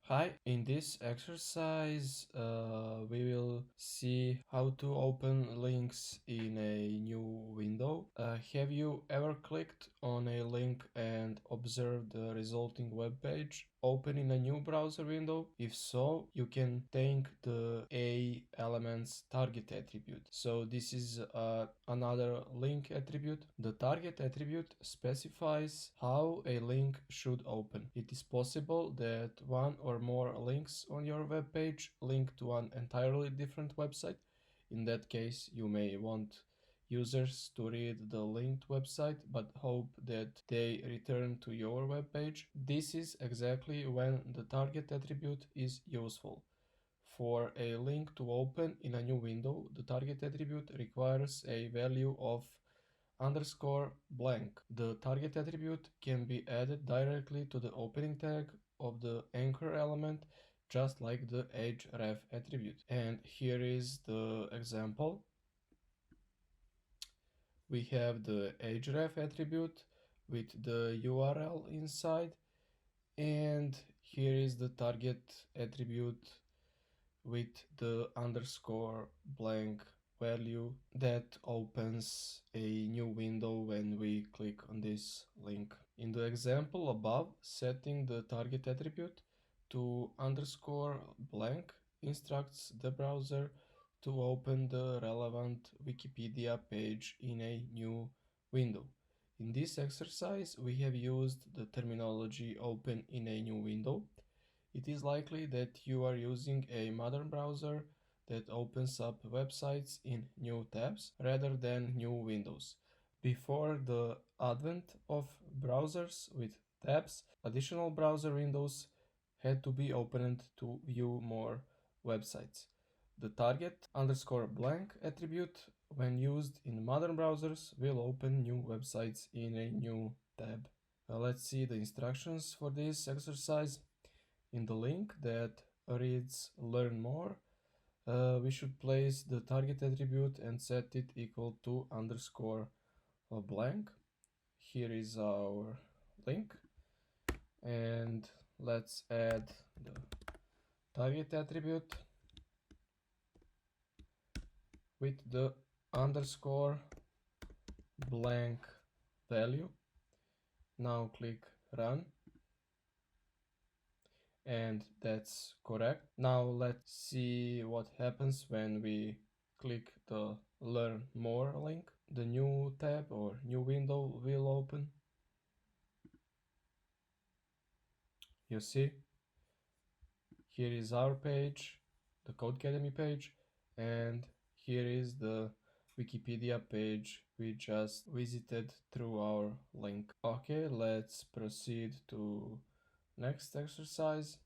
Hi, in this exercise we will see how to open links in a new window. Have you ever clicked on a link and observed the resulting web page open in a new browser window? If so, you can thank the A elements target attribute. So this is another link attribute. The target attribute specifies how a link should open. It is possible that one or more links on your web page link to an entirely different website. In that case, you may want users to read the linked website but hope that they return to your web page. This is exactly when the target attribute is useful. For a link to open in a new window, the target attribute requires a value of underscore blank. The target attribute can be added directly to the opening tag of the anchor element, just like the href attribute. And here is the example. We have the href attribute with the URL inside, and here is the target attribute with the underscore blank value that opens a new window when we click on this link. In the example above, setting the target attribute to underscore blank instructs the browser to open the relevant Wikipedia page in a new window. In this exercise, we have used the terminology open in a new window. It is likely that you are using a modern browser that opens up websites in new tabs rather than new windows. Before the advent of browsers with tabs, additional browser windows had to be opened to view more websites. The target underscore blank attribute, when used in modern browsers, will open new websites in a new tab. Let's see the instructions for this exercise. In the link that reads learn more, we should place the target attribute and set it equal to underscore blank. Here is our link, and let's add the target attribute with the underscore blank value. Now click run, and that's correct. Now let's see what happens when we click the learn more link. The new tab or new window will open. You see, here is our page, the Codecademy page, and here is the Wikipedia page we just visited through our link. Okay, let's proceed to next exercise.